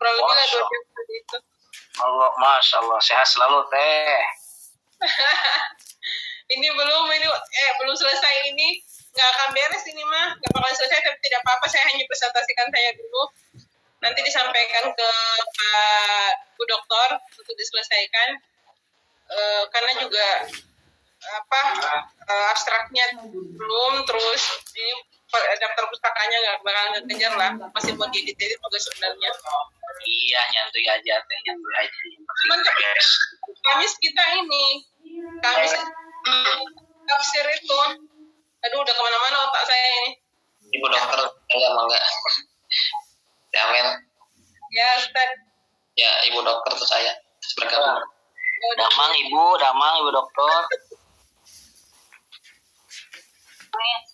kurang lebih lah 2 jam tadi itu. Allah, Masya Allah, sehat selalu teh. Ini belum selesai ini, nggak akan beres ini mah, nggak bakal selesai, tapi tidak apa-apa, saya hanya presentasikan saya dulu. Nanti disampaikan ke Pak Bu Dokter untuk diselesaikan, karena juga abstraknya belum, terus ini daftar pustakanya nggak bakal ngejar lah, masih mau diedit juga sebenarnya. Iya, nyantuy aja teh, nyantuy aja. Cuman Kamis kita ini, Kamis tafsir itu, aduh udah kemana-mana otak saya ini. Ibu dokter, enggak. Ya, men. Ya, Ustaz. Ya, Ibu dokter tuh saya bergabung. Damang Ibu dokter.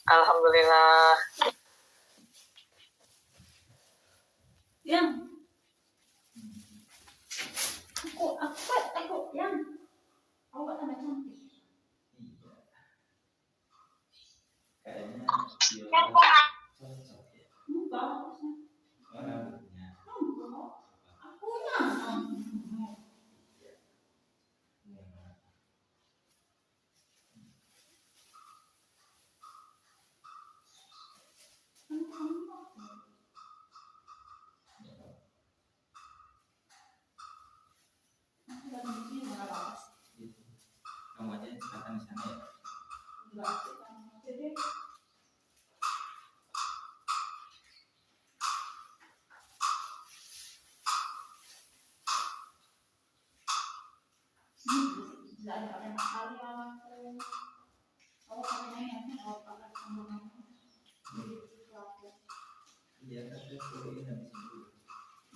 Alhamdulillah. Yang aku yang awak tambah cantik. Kayaknya kamu aja silakan di sana ya. Iya, tapi kalau ini habis dulu.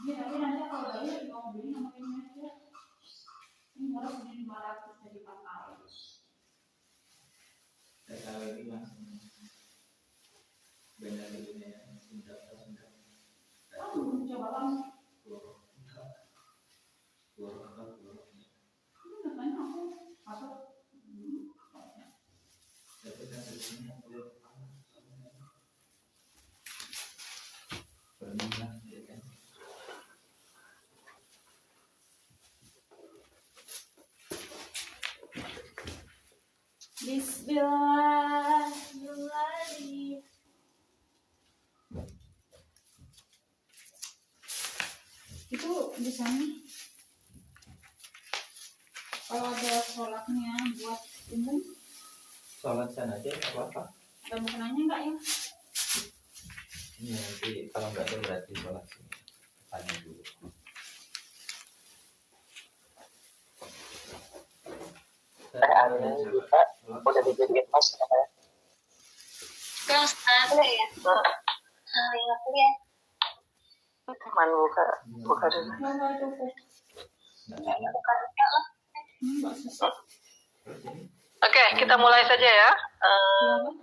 Iya, tapi nanti kalau bayar mau beli namanya aja. Ini harus beli 500 jadi 4 kali. Saya tahu ini langsung benar dunia Sunda. Kamu coba kamu. Ini katanya aku masuk. Tapi kan sebetulnya aku pernah ya kan. Bismillahirrahmanirrahim. Itu di sana kalau ada sholatnya buat umum, Sholat sana aja nggak apa-apa. ada makanannya enggak ya? Ini nanti kalau nggak ada berarti sholat sini. Tanya dulu. Udah dijadiin mas ya. Terus ada ya? Iya, kuliah. Mana buka dulu. Enggak cukup. Enggak susah. Oke, kita mulai saja ya. Kenapa?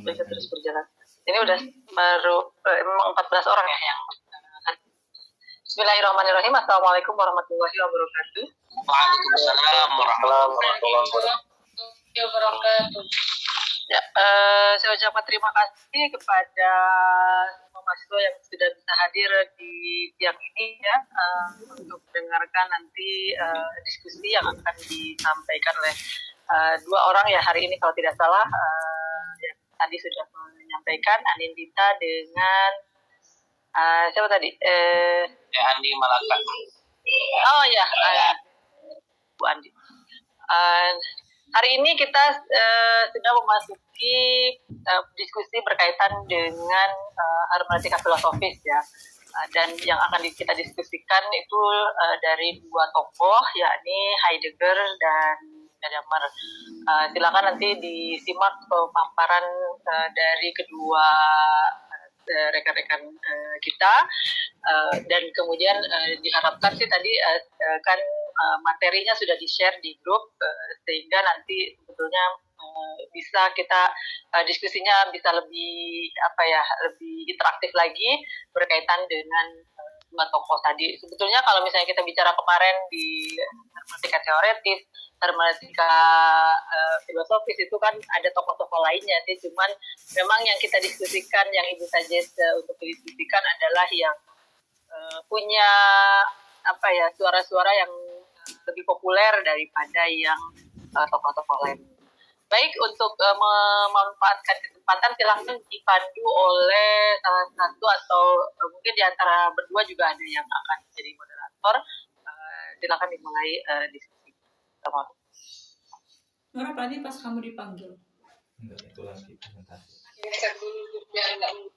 Bisa terus berjalan. Ini udah baru memang 14 orang ya yang. Bismillahirrahmanirrahim. Assalamualaikum warahmatullahi wabarakatuh. Waalaikumsalam warahmatullahi wabarakatuh. Ya, saya ucapkan terima kasih kepada semua mahasiswa yang sudah bisa hadir di siang ini ya, untuk mendengarkan nanti diskusi yang akan disampaikan oleh 2 orang ya hari ini kalau tidak salah, yang tadi sudah menyampaikan Anindita dengan siapa tadi? Andi Malaka. Oh ya, Bu Andi. Hari ini kita sudah memasuki diskusi berkaitan dengan hermeneutika filosofis ya, dan yang akan kita diskusikan itu dari 2 tokoh, yakni Heidegger dan Gadamer. Silakan nanti disimak pemaparan dari kedua rekan-rekan kita, dan kemudian diharapkan sih tadi kan materinya sudah di-share di grup, sehingga nanti sebetulnya bisa kita diskusinya bisa lebih lebih interaktif lagi berkaitan dengan 2 tokoh tadi. Sebetulnya kalau misalnya kita bicara kemarin di hermeneutika teoretis, hermeneutika filosofis itu kan ada tokoh-tokoh lainnya sih, cuman memang yang kita diskusikan, yang Ibu Sajes untuk didiskusikan adalah yang punya suara-suara yang lebih populer daripada yang tokoh-tokoh lain. Baik, untuk memanfaatkan kesempatan silahkan dipandu oleh salah satu atau mungkin di antara berdua juga ada yang akan jadi moderator. Silakan dimulai diskusi. Nora tadi pas kamu dipanggil. Enggak, itu lagi presentasi. Geser dulu biar nggak ini.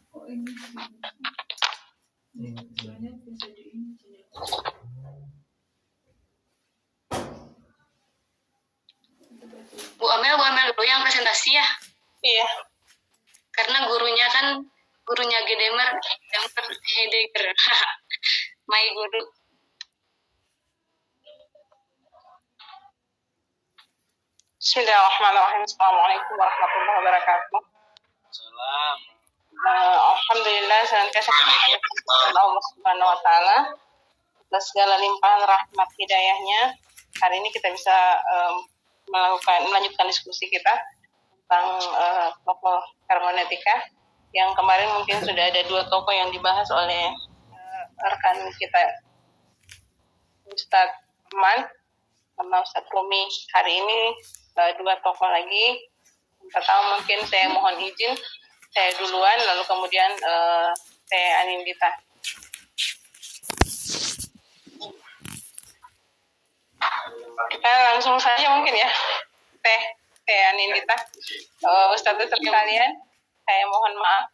Oh ini. Ini Soalnya bisa di ini. Bu Amel dulu yang presentasi ya, Iya. karena gurunya Gedemer Heidegger, my guru. Bismillahirrahmanirrahim. Assalamualaikum warahmatullahi wabarakatuh. salam. Alhamdulillah senantiasa Allah Subhanahu wa taala atas segala limpahan rahmat hidayahnya. Hari ini kita bisa melanjutkan diskusi kita tentang tokoh hermeneutika yang kemarin mungkin sudah ada 2 tokoh yang dibahas oleh rekan kita Ustadz Aman sama Ustadz Rumi. Hari ini 2 tokoh lagi. Pertama mungkin saya mohon izin saya duluan, lalu kemudian saya Anindita. Kita langsung saja mungkin ya, Teh Anindita. Ustadz sekalian, saya mohon maaf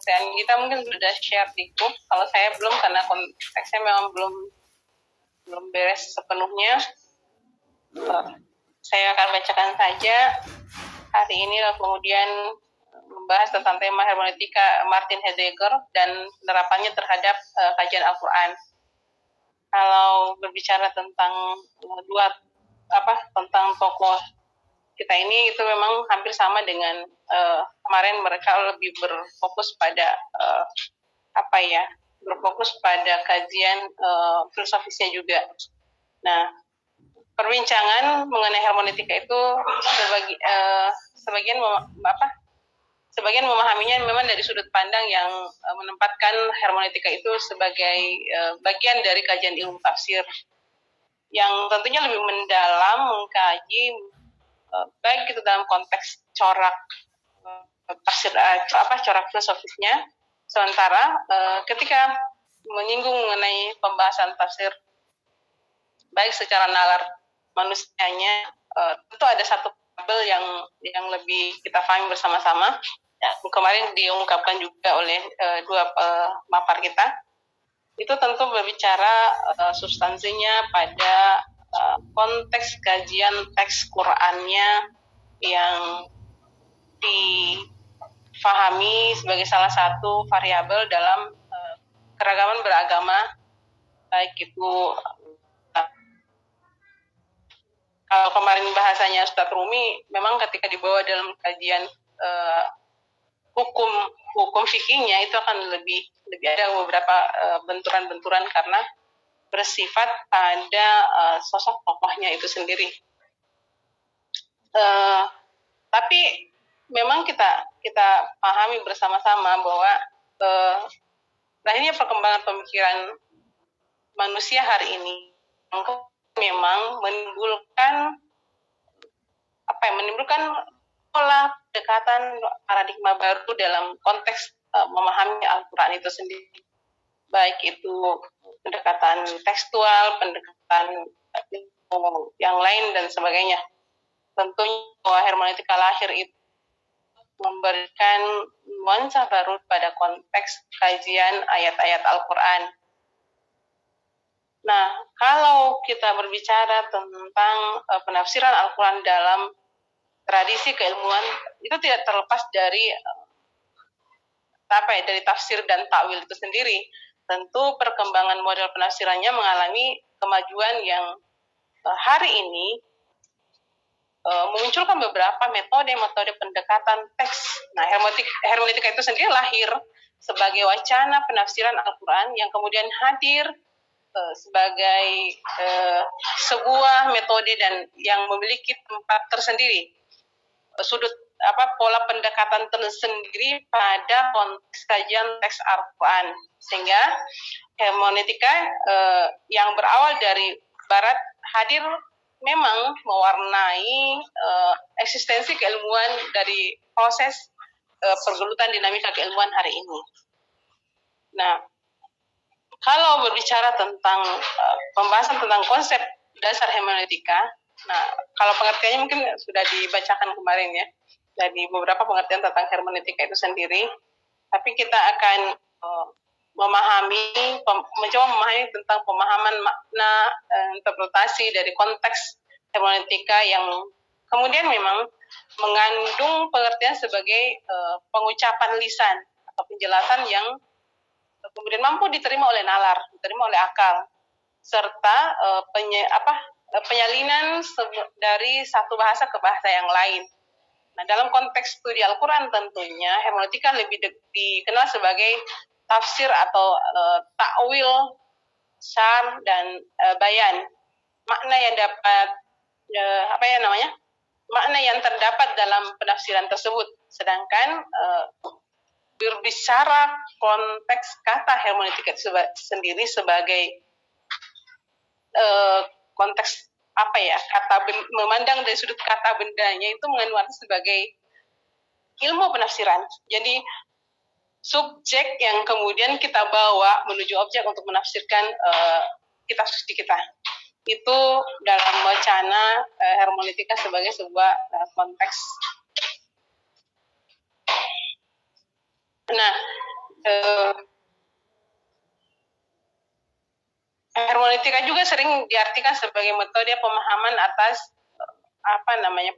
saya Anindita mungkin sudah share di grup. Kalau saya belum karena konteksnya memang belum beres sepenuhnya. Saya akan bacakan saja hari ini, lalu kemudian membahas tentang tema hermeneutika Martin Heidegger dan penerapannya terhadap kajian Al-Quran. Kalau berbicara tentang tentang tokoh kita ini, itu memang hampir sama dengan kemarin mereka lebih berfokus pada berfokus pada kajian filosofisnya juga. Nah, perbincangan mengenai hermeneutika itu sebagian memahaminya memang dari sudut pandang yang menempatkan hermeneutika itu sebagai bagian dari kajian ilmu tafsir yang tentunya lebih mendalam mengkaji baik itu dalam konteks corak tafsir corak filosofisnya. Sementara ketika menyinggung mengenai pembahasan tafsir baik secara nalar manusianya, tentu ada satu tabel yang lebih kita pahami bersama-sama. Ya, kemarin diungkapkan juga oleh 2 mapar kita. Itu tentu berbicara substansinya pada konteks kajian teks Qur'annya yang difahami sebagai salah satu variabel dalam keragaman beragama, baik itu kalau kemarin bahasanya Ustadz Rumi, memang ketika dibawa dalam kajian hukum fikihnya itu akan lebih ada beberapa benturan-benturan karena bersifat pada sosok tokohnya itu sendiri. Tapi memang kita pahami bersama-sama bahwa lahirnya perkembangan pemikiran manusia hari ini memang menimbulkan pola pendekatan paradigma baru dalam konteks memahami Al-Quran itu sendiri, baik itu pendekatan tekstual, pendekatan yang lain dan sebagainya. Tentunya bahwa hermeneutika lahir itu memberikan nuansa baru pada konteks kajian ayat-ayat Al-Quran. Nah, kalau kita berbicara tentang penafsiran Al-Quran dalam tradisi keilmuan, itu tidak terlepas dari dari tafsir dan takwil itu sendiri. Tentu perkembangan model penafsirannya mengalami kemajuan yang hari ini memunculkan beberapa metode pendekatan teks. Nah, hermeneutika itu sendiri lahir sebagai wacana penafsiran Al-Quran yang kemudian hadir sebagai sebuah metode dan yang memiliki tempat tersendiri, sudut pola pendekatan tersendiri pada konteks kajian teks Al-Quran, sehingga hermeneutika yang berawal dari Barat hadir memang mewarnai eksistensi keilmuan dari proses pergelutan dinamika keilmuan hari ini. Nah, kalau berbicara tentang pembahasan tentang konsep dasar hermeneutika, nah kalau pengertiannya mungkin sudah dibacakan kemarin ya, dari beberapa pengertian tentang hermeneutika itu sendiri, tapi kita akan mencoba memahami tentang pemahaman makna interpretasi dari konteks hermeneutika yang kemudian memang mengandung pengertian sebagai pengucapan lisan atau penjelasan yang kemudian mampu diterima oleh nalar, diterima oleh akal, serta penyalinan dari satu bahasa ke bahasa yang lain. Nah, dalam konteks studi Al-Quran tentunya hermeneutika lebih dikenal sebagai tafsir atau takwil, syarh dan bayan. Makna yang dapat makna yang terdapat dalam penafsiran tersebut. Sedangkan berbicara konteks kata hermeneutika sendiri sebagai konteks memandang dari sudut kata bendanya itu mengandung arti sebagai ilmu penafsiran. Jadi subjek yang kemudian kita bawa menuju objek untuk menafsirkan kitab suci kita. Itu dalam wacana hermeneutika sebagai sebuah konteks. Nah, hermeneutika juga sering diartikan sebagai metode pemahaman atas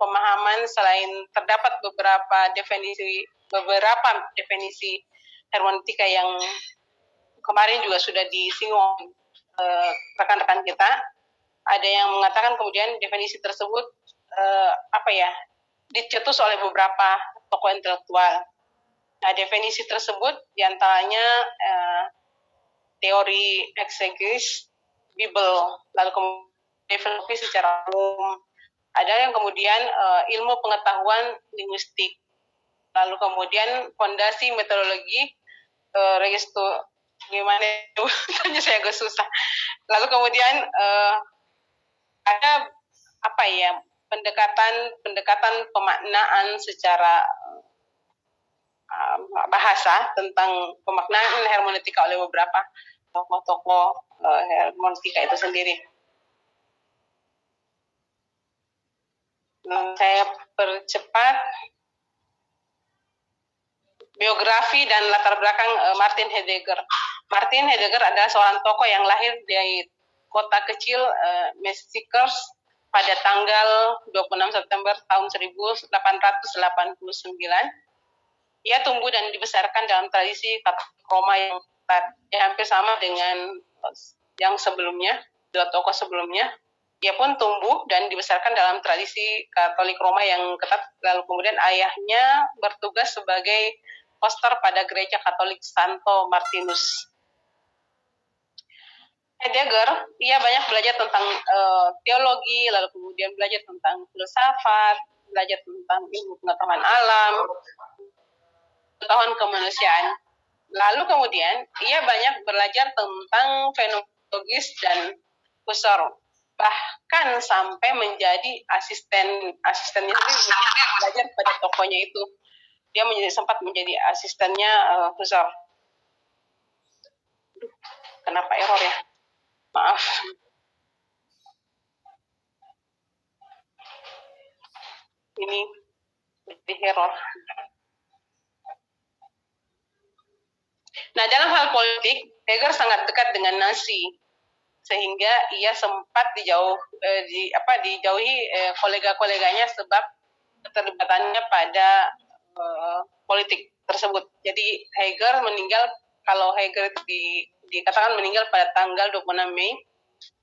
pemahaman selain terdapat beberapa definisi hermeneutika yang kemarin juga sudah disinggung rekan-rekan kita. Ada yang mengatakan kemudian definisi tersebut dicetus oleh beberapa tokoh intelektual. Nah, definisi tersebut diantaranya teori eksegesis Bible, lalu kemudian definisi secara umum. Ada yang kemudian ilmu pengetahuan linguistik, lalu kemudian fondasi metodologi gimana itu tanya saya agak susah. Lalu kemudian ada pendekatan pemaknaan secara bahasa tentang pemaknaan hermeneutika oleh beberapa tokoh-tokoh hermeneutika itu sendiri. Saya percepat biografi dan latar belakang Martin Heidegger. Martin Heidegger adalah seorang tokoh yang lahir di kota kecil Maastricht pada tanggal 26 September tahun 1889. Ia tumbuh dan dibesarkan dalam tradisi Katolik Roma yang hampir sama dengan yang sebelumnya, dua tokoh sebelumnya. Ia pun tumbuh dan dibesarkan dalam tradisi Katolik Roma yang ketat, lalu kemudian ayahnya bertugas sebagai pastor pada gereja Katolik Santo Martinus. Heidegger, ia banyak belajar tentang teologi, lalu kemudian belajar tentang filsafat, belajar tentang ilmu pengetahuan alam, pengetahuan kemanusiaan. Lalu kemudian ia banyak belajar tentang fenomenologis dan Husserl, bahkan sampai menjadi asistennya sendiri belajar pada tokohnya itu. Dia sempat menjadi asistennya Husserl. Kenapa error ya? Maaf. Ini jadi error. Nah, dalam hal politik, Heidegger sangat dekat dengan Nazi, sehingga ia sempat dijauhi kolega-koleganya sebab keterlibatannya pada politik tersebut. Jadi Heidegger meninggal, kalau Heidegger dikatakan meninggal pada tanggal 26 Mei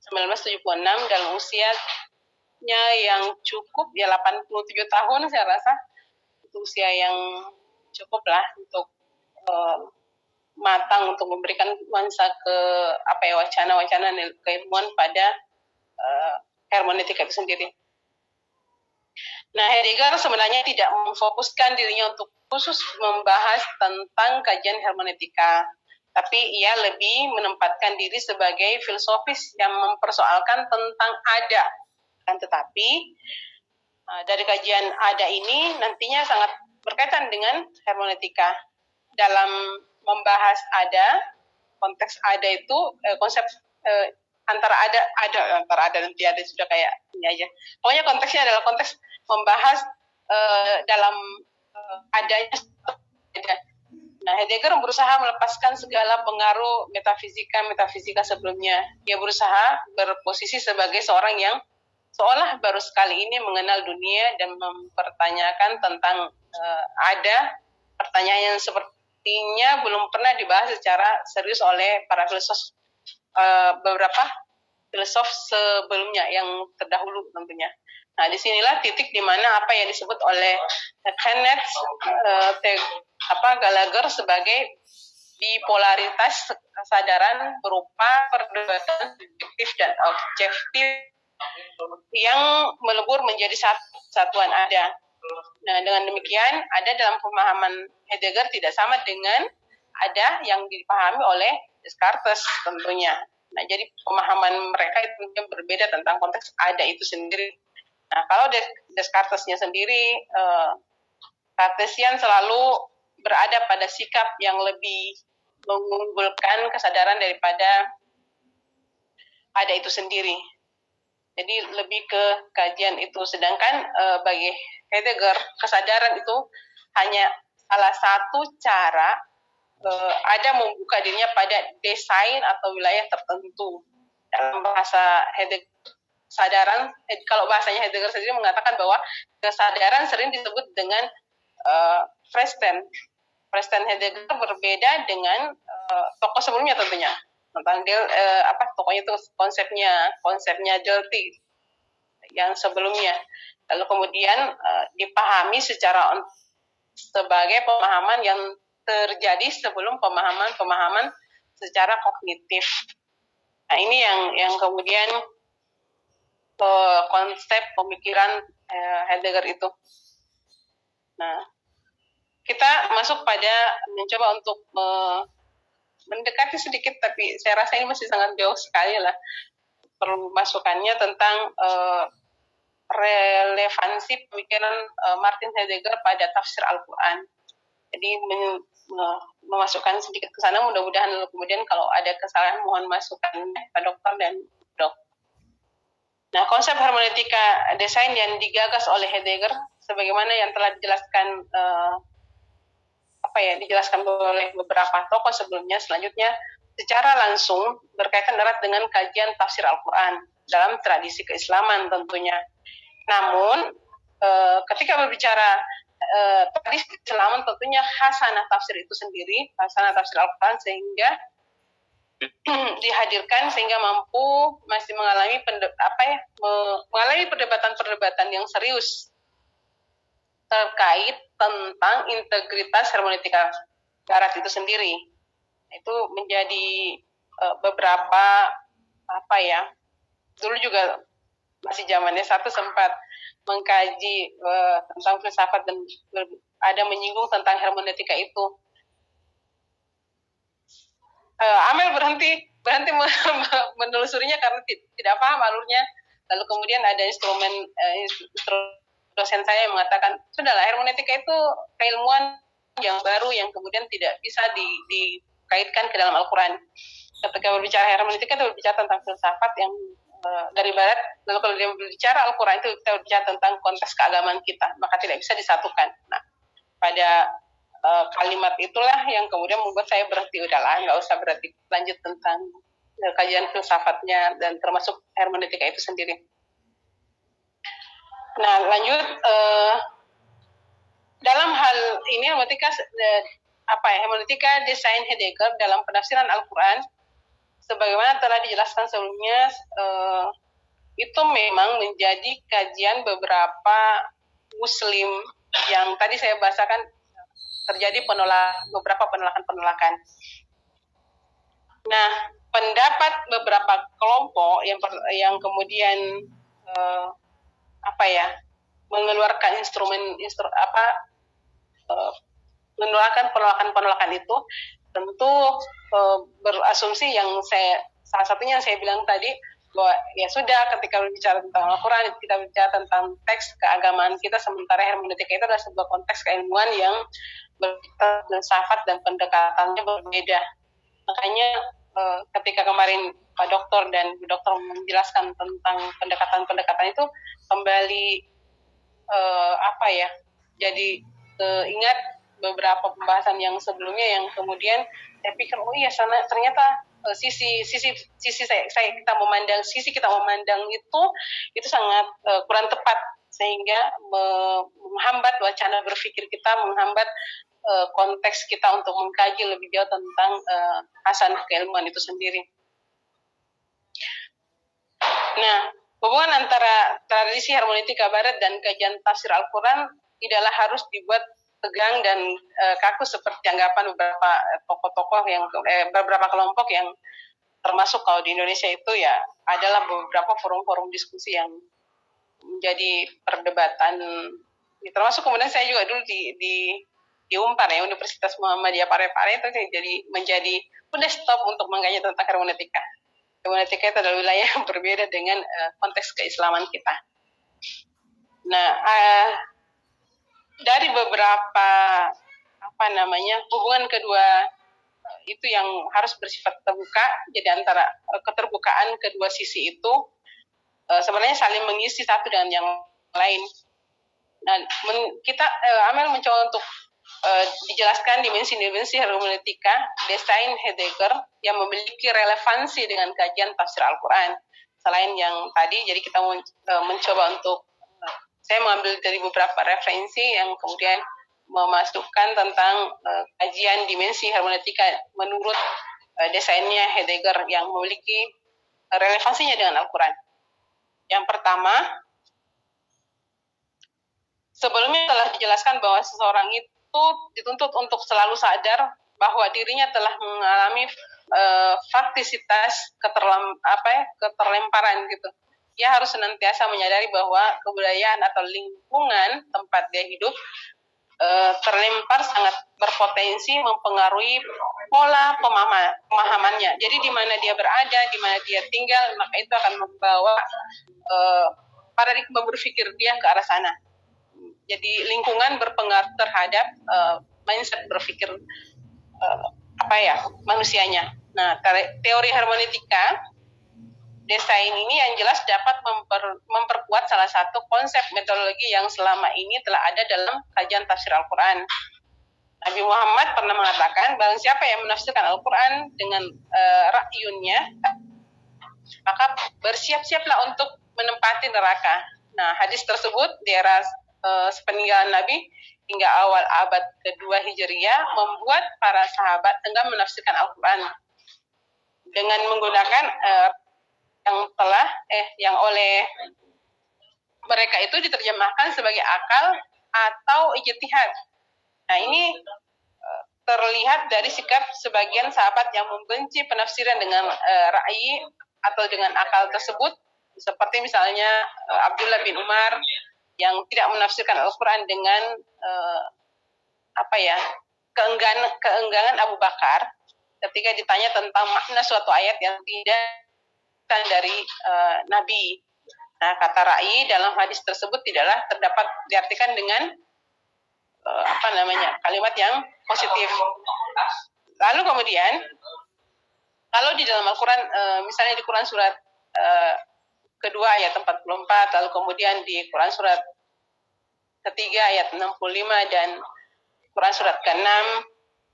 1976 dalam usianya yang cukup, ya 87 tahun saya rasa. Itu usia yang cukup lah untuk matang untuk memberikan nuansa ke wacana-wacana keilmuan pada hermeneutika itu sendiri. Nah, Heidegger sebenarnya tidak memfokuskan dirinya untuk khusus membahas tentang kajian hermeneutika, tapi ia lebih menempatkan diri sebagai filosofis yang mempersoalkan tentang ada. Kan tetapi dari kajian ada ini nantinya sangat berkaitan dengan hermeneutika. Dalam membahas ada, konteks ada itu konsep antara ada dan tiada sudah kayak ini aja. Pokoknya konteksnya adalah konteks membahas dalam adanya. Nah, Heidegger berusaha melepaskan segala pengaruh metafisika sebelumnya. Dia berusaha berposisi sebagai seorang yang seolah baru sekali ini mengenal dunia dan mempertanyakan tentang ada, pertanyaan yang sepertinya belum pernah dibahas secara serius oleh para beberapa filosof sebelumnya yang terdahulu tentunya. Nah, disinilah titik di mana apa yang disebut oleh Kenneth Gallagher sebagai bipolaritas kesadaran berupa perdebatan subjektif dan objektif yang melebur menjadi satuan ada. Nah, dengan demikian, ada dalam pemahaman Heidegger tidak sama dengan ada yang dipahami oleh Descartes tentunya. Nah, jadi pemahaman mereka itu berbeda tentang konteks ada itu sendiri. Nah, kalau Descartesnya sendiri, Cartesian selalu berada pada sikap yang lebih mengunggulkan kesadaran daripada ada itu sendiri. Jadi lebih ke kajian itu. Sedangkan bagi Heidegger, kesadaran itu hanya salah satu cara ada membuka dirinya pada desain atau wilayah tertentu. Dalam bahasa Heidegger, kesadaran, kalau bahasanya Heidegger sendiri mengatakan bahwa kesadaran sering disebut dengan Freistein Heidegger berbeda dengan tokoh sebelumnya tentunya. Tentang pokoknya itu konsepnya Delty yang sebelumnya. Lalu kemudian dipahami sebagai pemahaman yang terjadi sebelum pemahaman secara kognitif. Nah, ini yang kemudian konsep pemikiran Heidegger itu. Nah, kita masuk pada mencoba untuk mendekati sedikit, tapi saya rasa ini masih sangat jauh sekali lah perlu masukannya tentang relevansi pemikiran Martin Heidegger pada tafsir Al-Quran. Jadi memasukkan sedikit ke sana, mudah-mudahan lalu kemudian kalau ada kesalahan mohon masukan Pak Dokter dan Dok. Nah, konsep hermeneutika desain yang digagas oleh Heidegger sebagaimana yang telah dijelaskan dijelaskan oleh beberapa tokoh sebelumnya, selanjutnya secara langsung berkaitan erat dengan kajian tafsir Al-Quran dalam tradisi keislaman tentunya. Namun ketika berbicara tradisi keislaman tentunya hasanah tafsir itu sendiri, hasanah tafsir Al-Quran sehingga dihadirkan sehingga masih mengalami perdebatan-perdebatan yang serius terkait tentang integritas hermeneutika barat itu sendiri. Itu menjadi beberapa dulu juga masih zamannya satu sempat mengkaji tentang filsafat dan ada menyinggung tentang hermeneutika itu. Amel berhenti menelusurinya karena tidak paham alurnya. Lalu kemudian ada instrumen dosen saya yang mengatakan, sudahlah, hermeneutika itu keilmuan yang baru yang kemudian tidak bisa dikaitkan ke dalam Al-Quran. Ketika berbicara hermeneutika itu berbicara tentang filsafat yang dari barat, lalu kalau dia berbicara Al-Quran itu kita berbicara tentang konteks keagamaan kita, maka tidak bisa disatukan. Nah, pada kalimat itulah yang kemudian membuat saya berhenti, udahlah, nggak usah berarti lanjut tentang kajian filsafatnya dan termasuk hermeneutika itu sendiri. Nah, lanjut dalam hal ini hermeneutika desain Heidegger dalam penafsiran Al-Quran sebagaimana telah dijelaskan sebelumnya itu memang menjadi kajian beberapa Muslim yang tadi saya bahasakan terjadi beberapa penolakan. Nah, pendapat beberapa kelompok yang kemudian mengeluarkan mengeluarkan penolakan itu tentu berasumsi salah satunya yang saya bilang tadi, bahwa ya sudah, ketika berbicara tentang Al-Quran, kita bicara tentang teks keagamaan kita, sementara hermeneutika itu adalah sebuah konteks keilmuan yang filsafat dan pendekatannya berbeda. Makanya ketika kemarin Pak Dokter dan Bu Dokter menjelaskan tentang pendekatan-pendekatan itu, kembali jadi ingat beberapa pembahasan yang sebelumnya yang kemudian saya pikir, oh iya, ternyata sisi kita memandang itu sangat kurang tepat, sehingga menghambat wacana berpikir kita, menghambat konteks kita untuk mengkaji lebih jauh tentang hasanah keilmuan itu sendiri. Nah, hubungan antara tradisi hermeneutika Barat dan kajian tafsir Al-Quran tidaklah harus dibuat tegang dan kaku seperti anggapan beberapa tokoh-tokoh beberapa kelompok yang termasuk kalau di Indonesia itu ya adalah beberapa forum-forum diskusi yang menjadi perdebatan. Termasuk kemudian saya juga dulu di Unpar ya, Universitas Muhammadiyah Parepare itu menjadi udah stop untuk mengkaji tentang hermeneutika. Hermeneutika itu adalah wilayah yang berbeda dengan konteks keislaman kita. Nah, dari beberapa hubungan kedua itu yang harus bersifat terbuka, jadi antara keterbukaan kedua sisi itu sebenarnya saling mengisi satu dengan yang lain. Dan kita Amel mencoba untuk dijelaskan dimensi-dimensi hermeneutika desain Heidegger yang memiliki relevansi dengan kajian tafsir Al-Quran. Selain yang tadi, jadi kita mencoba untuk saya mengambil dari beberapa referensi yang kemudian memasukkan tentang kajian dimensi hermeneutika menurut desainnya Heidegger yang memiliki relevansinya dengan Al-Quran. Yang pertama, sebelumnya telah dijelaskan bahwa seseorang itu dituntut untuk selalu sadar bahwa dirinya telah mengalami faktisitas keterlemparan gitu. Dia harus senantiasa menyadari bahwa kebudayaan atau lingkungan tempat dia hidup terlempar sangat berpotensi mempengaruhi pola pemahamannya. Jadi di mana dia berada, di mana dia tinggal, maka itu akan membawa paradigma berpikir dia ke arah sana. Jadi lingkungan berpengaruh terhadap mindset berpikir manusianya. Nah, teori hermeneutika desain ini yang jelas dapat memperkuat salah satu konsep metodologi yang selama ini telah ada dalam kajian tafsir Al-Quran. Nabi Muhammad pernah mengatakan, barang siapa yang menafsirkan Al-Quran dengan ra'yunnya, maka bersiap-siaplah untuk menempati neraka. Nah, hadis tersebut di era sepeninggalan Nabi hingga awal abad kedua Hijriyah membuat para sahabat enggan menafsirkan Al-Quran dengan menggunakan yang oleh mereka itu diterjemahkan sebagai akal atau ijtihad. Nah, ini terlihat dari sikap sebagian sahabat yang membenci penafsiran dengan ra'yi atau dengan akal tersebut, seperti misalnya Abdullah bin Umar yang tidak menafsirkan Al-Quran dengan keengganan Abu Bakar ketika ditanya tentang makna suatu ayat yang tidak dari Nabi. Nah, kata ra'yi dalam hadis tersebut tidaklah terdapat diartikan dengan kalimat yang positif. Lalu kemudian kalau di dalam Al-Quran misalnya di Quran surat kedua ayat 44, lalu kemudian di Quran surat ketiga ayat 65 dan Quran surat ke-6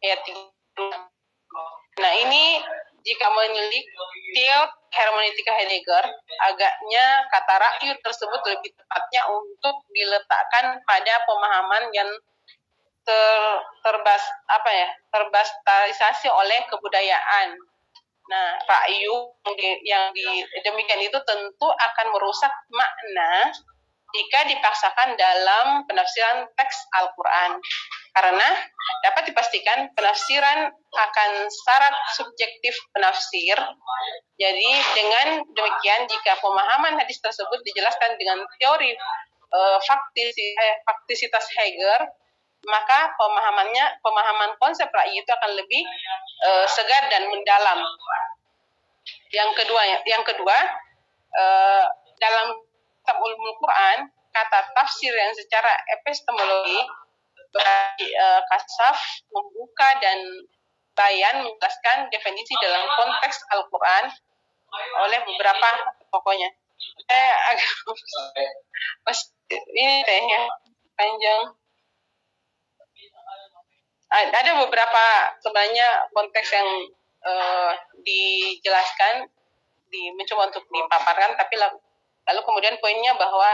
ayat 3. Nah, ini jika meneliti hermeneutika Heidegger, agaknya kata ra'yu tersebut lebih tepatnya untuk diletakkan pada pemahaman yang terbastalisasi oleh kebudayaan. Nah, ra'yu yang demikian itu tentu akan merusak makna jika dipaksakan dalam penafsiran teks Al-Quran. Karena dapat dipastikan penafsiran akan syarat subjektif penafsir. Jadi dengan demikian jika pemahaman hadis tersebut dijelaskan dengan teori faktisitas Heger, maka pemahaman konsep ra'yi itu akan lebih segar dan mendalam. Yang kedua, dalam kitab Ulumul Quran, kata tafsir yang secara epistemologi berarti kasaf, membuka, dan bayan menjelaskan definisi dalam konteks Al-Quran oleh beberapa tokohnya. Saya agak ini tehnya panjang. Ada beberapa sebenarnya konteks yang dijelaskan, mencoba untuk dipaparkan, tapi lalu kemudian poinnya bahwa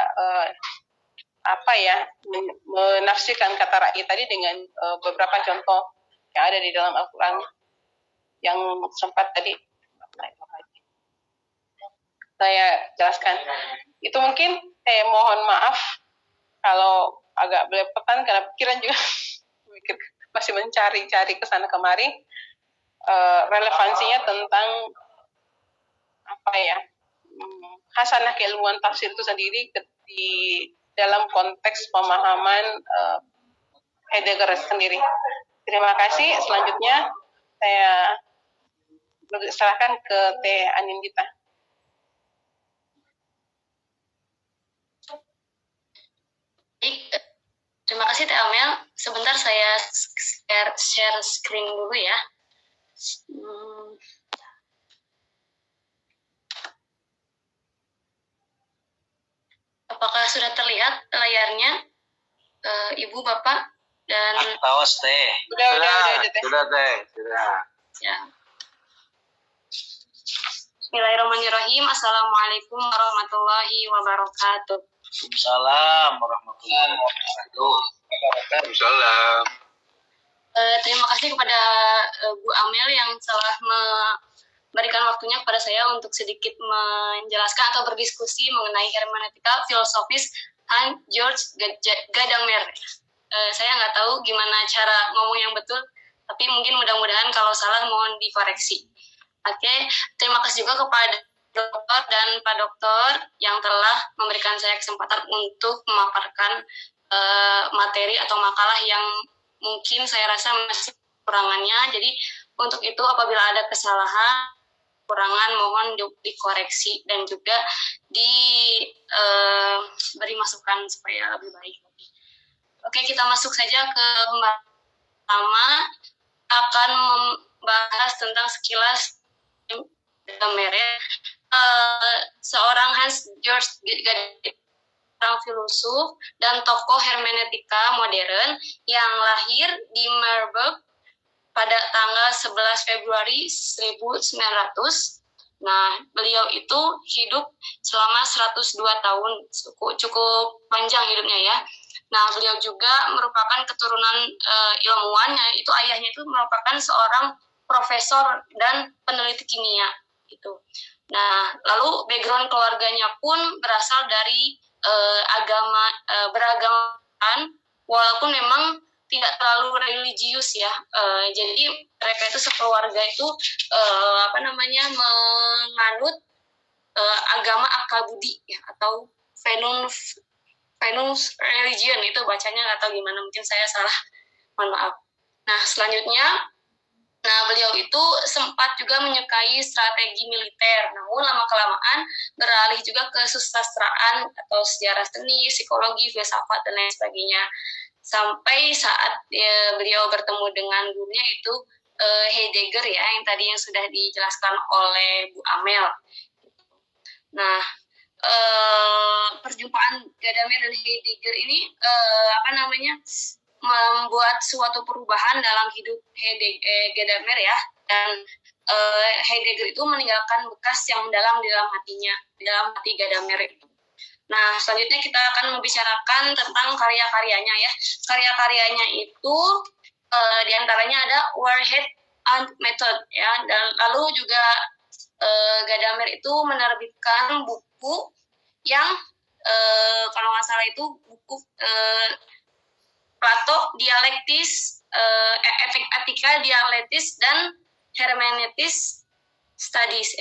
menafsirkan kata ra'yi tadi dengan beberapa contoh yang ada di dalam Al-Quran yang sempat tadi saya jelaskan. Itu mungkin saya mohon maaf kalau agak belepotan karena pikiran juga masih mencari-cari kesana kemari relevansinya tentang hasanah keilmuan tafsir itu sendiri di dalam konteks pemahaman Heidegger sendiri. Terima kasih. Selanjutnya saya serahkan ke Teh Anindita. Terima kasih Teh Amel. Sebentar saya share screen dulu ya. Apakah sudah terlihat layarnya, Ibu, Bapak, dan... Awas, Teh. Sudah, Teh. Ya. Bismillahirrahmanirrahim. Assalamualaikum warahmatullahi wabarakatuh. Waalaikumsalam warahmatullahi wabarakatuh. Waalaikumsalam. Terima kasih kepada Bu Amel yang telah memberikan waktunya kepada saya untuk sedikit menjelaskan atau berdiskusi mengenai hermeneutika filosofis Hans-Georg Gadamer. Saya nggak tahu gimana cara ngomong yang betul, tapi mungkin mudah-mudahan kalau salah mohon dikoreksi. Oke, terima kasih juga kepada Dokter dan Pak Dokter yang telah memberikan saya kesempatan untuk memaparkan materi atau makalah yang mungkin saya rasa masih kekurangannya. Jadi untuk itu apabila ada kesalahan, kekurangan mohon dikoreksi dan juga diberi masukan supaya lebih baik. Oke, kita masuk saja ke pembahasan pertama, akan membahas tentang sekilas Gadamer. Seorang Hans-Georg Gadamer, seorang filosof dan tokoh hermeneutika modern yang lahir di Marburg pada tanggal 11 Februari 1900. Nah, beliau itu hidup selama 102 tahun, cukup panjang hidupnya ya. Nah, beliau juga merupakan keturunan ilmuwan, itu ayahnya itu merupakan seorang profesor dan peneliti kimia gitu. Nah, lalu background keluarganya pun berasal dari beragamakan, walaupun memang tidak terlalu religius ya. Jadi mereka itu sekeluarga itu menganut agama Akabudi ya, atau Venus religion, itu bacanya nggak tahu gimana, mungkin saya salah, mohon maaf. Nah, selanjutnya, beliau itu sempat juga menyukai strategi militer, namun lama-kelamaan beralih juga ke susastraan atau sejarah seni, psikologi, filsafat, dan lain sebagainya. Sampai saat beliau bertemu dengan gurunya itu Heidegger ya, yang tadi yang sudah dijelaskan oleh Bu Amel. Nah, perjumpaan Gadamer dan Heidegger ini membuat suatu perubahan dalam hidup Gadamer ya, dan Heidegger itu meninggalkan bekas yang mendalam di dalam hatinya, di dalam hati Gadamer itu. Nah, selanjutnya kita akan membicarakan tentang karya-karyanya ya. Karya-karyanya itu diantaranya ada Warhead and Method ya, dan lalu juga Gadamer itu menerbitkan buku yang kalau nggak salah itu buku Plato, dialektis, etika dialektis dan hermeneutis studies.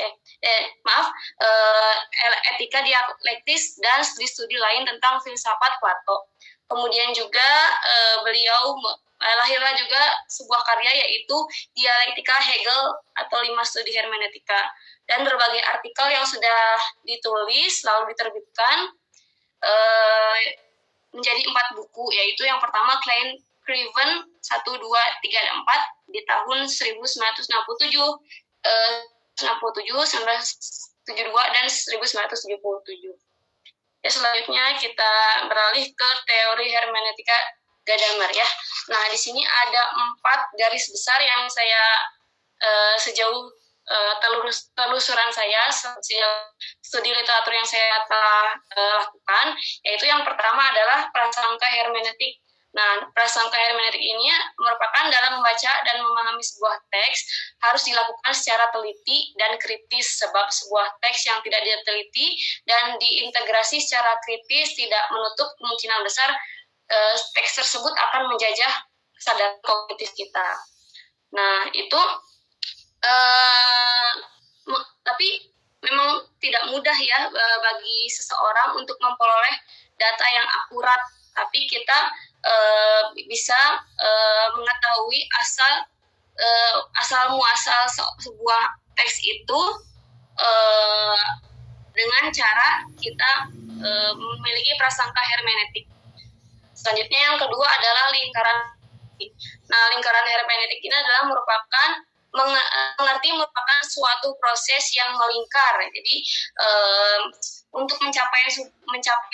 Etika dialektis dan studi-studi lain tentang filsafat Plato. Kemudian juga beliau lahirlah juga sebuah karya yaitu Dialektika Hegel atau 5 studi hermeneutika, dan berbagai artikel yang sudah ditulis lalu diterbitkan menjadi 4 buku, yaitu yang pertama Klein-Criven 1, 2, 3, dan 4 di tahun 1967, 1972 dan 1977. Ya, selanjutnya kita beralih ke teori hermeneutika Gadamer ya. Nah, di sini ada 4 garis besar yang saya sejauh telusuran saya, studi literatur yang saya telah lakukan, yaitu yang pertama adalah prasangka hermeneutik. Nah, prasangka hermeneutik ini merupakan dalam membaca dan memahami sebuah teks harus dilakukan secara teliti dan kritis, sebab sebuah teks yang tidak diteliti dan diintegrasi secara kritis tidak menutup kemungkinan besar teks tersebut akan menjajah kesadaran kognitif kita. Nah, itu tapi memang tidak mudah ya bagi seseorang untuk memperoleh data yang akurat, tapi kita bisa mengetahui asal muasal sebuah teks itu dengan cara kita memiliki prasangka hermeneutik. Selanjutnya yang kedua adalah lingkaran. Nah, lingkaran hermeneutik ini adalah merupakan suatu proses yang melingkar. Jadi untuk mencapai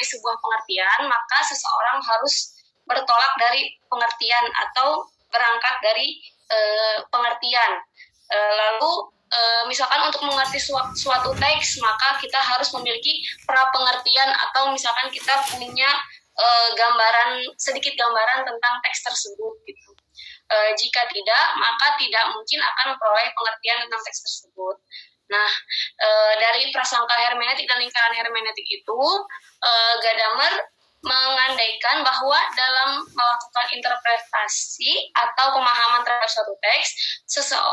sebuah pengertian, maka seseorang harus bertolak dari pengertian atau berangkat dari pengertian. Lalu misalkan untuk mengerti suatu teks, maka kita harus memiliki prapengertian atau misalkan kita punya sedikit gambaran tentang teks tersebut gitu. Jika tidak, maka tidak mungkin akan memperoleh pengertian tentang teks tersebut. Nah, dari prasangka hermeneutik dan lingkaran hermeneutik itu, Gadamer mengandaikan bahwa dalam melakukan interpretasi atau pemahaman terhadap suatu teks,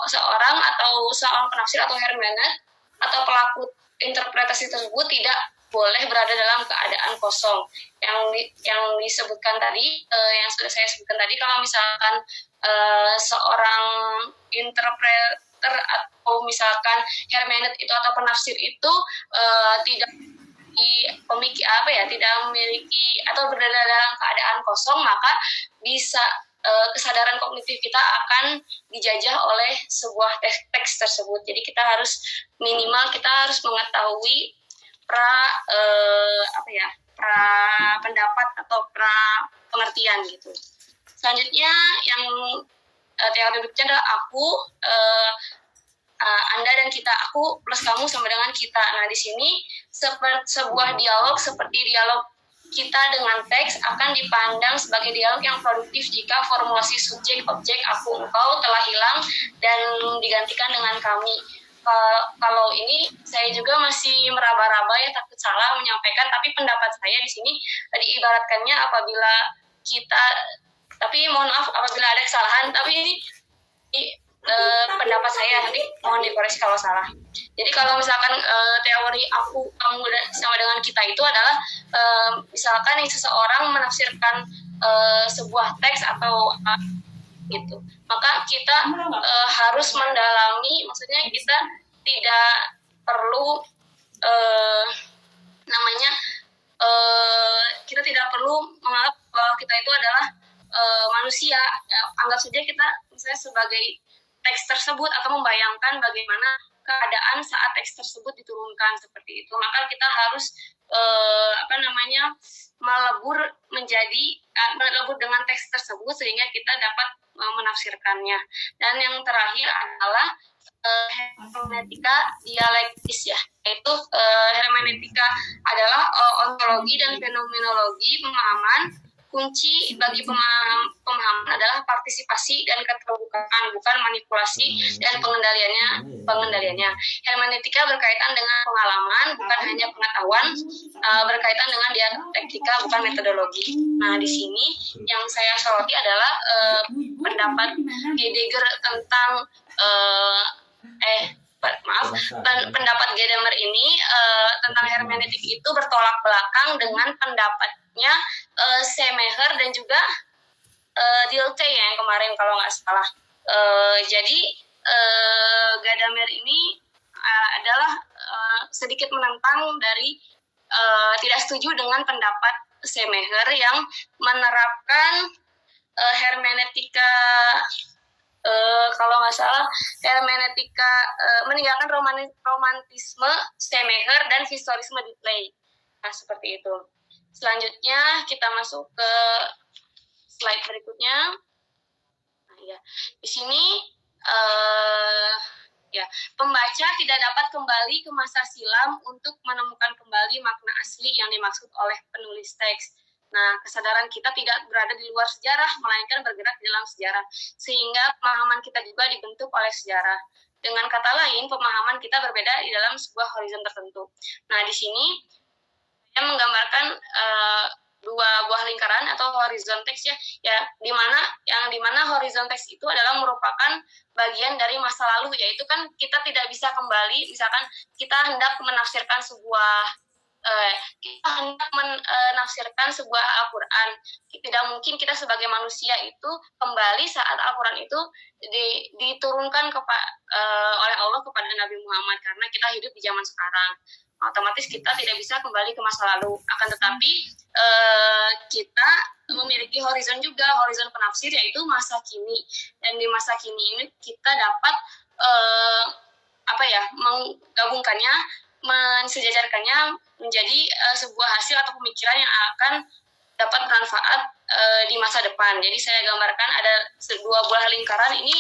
seorang penafsir atau hermeneut atau pelaku interpretasi tersebut tidak boleh berada dalam keadaan kosong. Yang disebutkan tadi, yang sudah saya sebutkan tadi, kalau misalkan seorang interpreter atau misalkan hermeneut itu atau penafsir itu tidak memiliki atau berada dalam keadaan kosong, maka bisa kesadaran kognitif kita akan dijajah oleh sebuah teks tersebut. Jadi kita harus mengetahui pra pendapat atau pra pengertian gitu. Selanjutnya yang teori berikutnya adalah aku, Anda dan kita, aku plus kamu sama dengan kita. Nah, di sini sebuah dialog seperti dialog kita dengan teks akan dipandang sebagai dialog yang produktif jika formulasi subjek, objek, aku, engkau telah hilang dan digantikan dengan kami. Kalau ini saya juga masih meraba-raba ya, takut salah menyampaikan, tapi pendapat saya di sini diibaratkannya apabila kita, tapi mohon maaf apabila ada kesalahan, tapi ini pendapat saya, nanti mohon dikoreksi kalau salah. Jadi kalau misalkan teori aku, kamu sama dengan kita itu adalah misalkan yang seseorang menafsirkan sebuah teks atau gitu, maka kita harus mendalami, maksudnya kita tidak perlu kita tidak perlu menganggap bahwa kita itu adalah manusia. Anggap saja kita misalnya sebagai teks tersebut atau membayangkan bagaimana keadaan saat teks tersebut diturunkan seperti itu. Maka kita harus melebur dengan teks tersebut sehingga kita dapat menafsirkannya. Dan yang terakhir adalah hermeneutika dialektis ya, yaitu hermeneutika adalah ontologi dan fenomenologi pemahaman kunci bagi pemahaman adalah partisipasi dan keterbukaan, bukan manipulasi dan pengendaliannya. Hermeneutika berkaitan dengan pengalaman, bukan hanya pengetahuan, berkaitan dengan dialektika, bukan metodologi. Nah, di sini yang saya soroti adalah pendapat Heidegger tentang pendapat Gadamer ini tentang hermeneutik itu bertolak belakang dengan pendapatnya Seemeyer dan juga Dilthey yang kemarin kalau nggak salah. Jadi Gadamer ini adalah sedikit menentang dari tidak setuju dengan pendapat Seemeyer yang menerapkan hermeneutika kalau nggak salah hermeneutika meninggalkan romantisme Seemeyer dan historisme Dilthey. Nah, seperti itu. Selanjutnya kita masuk ke slide berikutnya. Nah, ya. Di sini pembaca tidak dapat kembali ke masa silam untuk menemukan kembali makna asli yang dimaksud oleh penulis teks. Nah, kesadaran kita tidak berada di luar sejarah, melainkan bergerak di dalam sejarah. Sehingga pemahaman kita juga dibentuk oleh sejarah. Dengan kata lain, pemahaman kita berbeda di dalam sebuah horizon tertentu. Nah, di sini saya menggambarkan dua buah lingkaran atau horizon teks ya di mana horizon teks itu adalah merupakan bagian dari masa lalu, yaitu kan kita tidak bisa kembali, misalkan kita hendak menafsirkan sebuah Al-Quran. Tidak mungkin kita sebagai manusia itu kembali saat Al-Quran itu diturunkan oleh Allah kepada Nabi Muhammad, karena kita hidup di zaman sekarang. Otomatis kita tidak bisa kembali ke masa lalu. Akan tetapi kita memiliki horizon juga, horizon penafsir, yaitu masa kini. Dan di masa kini ini kita dapat menggabungkannya, mensejajarkannya menjadi sebuah hasil atau pemikiran yang akan dapat bermanfaat di masa depan. Jadi saya gambarkan ada dua buah lingkaran ini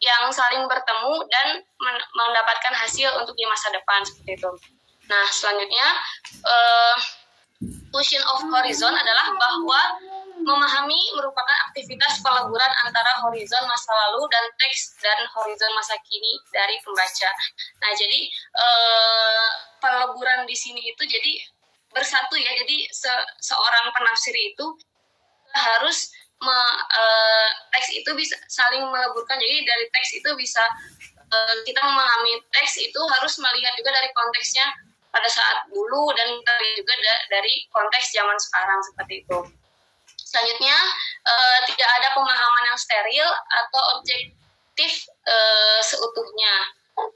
yang saling bertemu dan mendapatkan hasil untuk di masa depan, seperti itu. Nah, selanjutnya fusion of horizon adalah bahwa memahami merupakan aktivitas peleburan antara horizon masa lalu dan teks dan horizon masa kini dari pembaca. Nah, jadi peleburan di sini itu jadi bersatu ya. Jadi seorang penafsir itu harus teks itu bisa saling meleburkan. Jadi dari teks itu bisa kita memahami teks itu harus melihat juga dari konteksnya pada saat dulu dan kita lihat juga dari konteks zaman sekarang, seperti itu. Selanjutnya, tidak ada pemahaman yang steril atau objektif seutuhnya.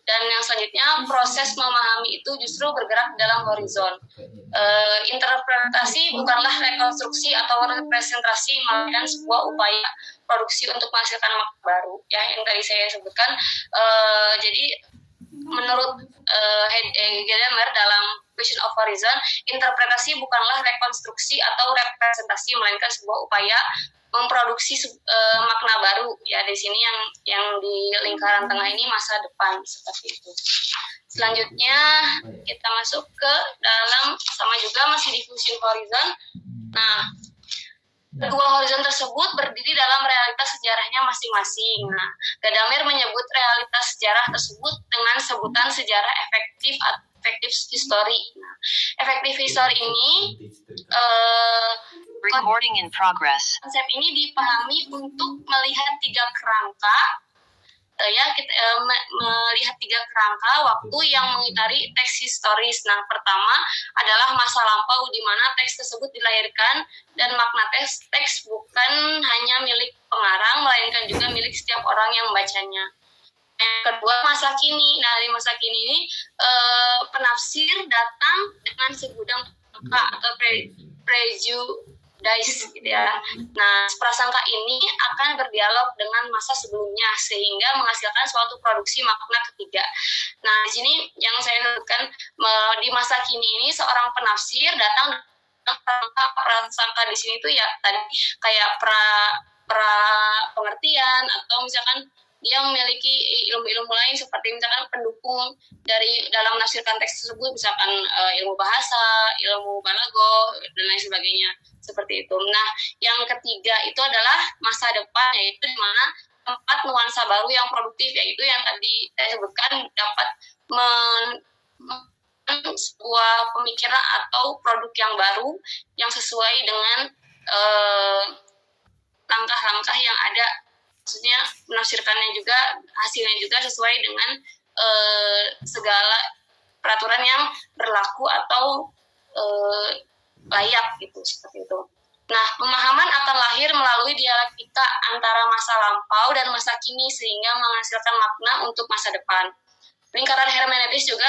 Dan yang selanjutnya, proses memahami itu justru bergerak dalam horizon. Interpretasi bukanlah rekonstruksi atau representasi, melainkan sebuah upaya produksi untuk menghasilkan makna baru. Ya, yang tadi saya sebutkan. Jadi, menurut Gadamer dalam Vision of Horizon, interpretasi bukanlah rekonstruksi atau representasi, melainkan sebuah upaya memproduksi makna baru. Ya, di sini yang di lingkaran tengah ini masa depan, seperti itu. Selanjutnya kita masuk ke dalam, sama juga masih di Vision Horizon. Nah, kedua horizon tersebut berdiri dalam realitas sejarahnya masing-masing. Nah, Gadamer menyebut realitas sejarah tersebut dengan sebutan sejarah efektif history. Nah, efektif history ini recording in progress. Konsep ini dipahami untuk melihat tiga kerangka melihat tiga kerangka waktu yang mengitari teks historis. Nah, pertama adalah masa lampau di mana teks tersebut dilahirkan dan makna teks bukan hanya milik pengarang, melainkan juga milik setiap orang yang membacanya. Yang kedua, masa kini. Nah, di masa kini ini penafsir datang dengan segudang prasangka atau prejudice gitu ya. Nah, prasangka ini akan berdialog dengan masa sebelumnya sehingga menghasilkan suatu produksi makna ketiga. Nah, di sini yang saya sebutkan di masa kini ini seorang penafsir datang prasangka di sini tuh ya tadi kayak pra pengertian, atau misalkan dia memiliki ilmu-ilmu lain seperti misalkan pendukung dari dalam menafsirkan teks tersebut, misalkan ilmu bahasa, ilmu balaghah, dan lain sebagainya. seperti itu. Nah, yang ketiga itu adalah masa depan, yaitu di mana tempat nuansa baru yang produktif, yaitu yang tadi saya sebutkan dapat sebuah pemikiran atau produk yang baru yang sesuai dengan langkah-langkah yang ada, maksudnya menafsirkannya juga, hasilnya juga sesuai dengan segala peraturan yang berlaku atau layak gitu, seperti itu. Nah, pemahaman akan lahir melalui dialektika antara masa lampau dan masa kini sehingga menghasilkan makna untuk masa depan. Lingkaran hermeneutis juga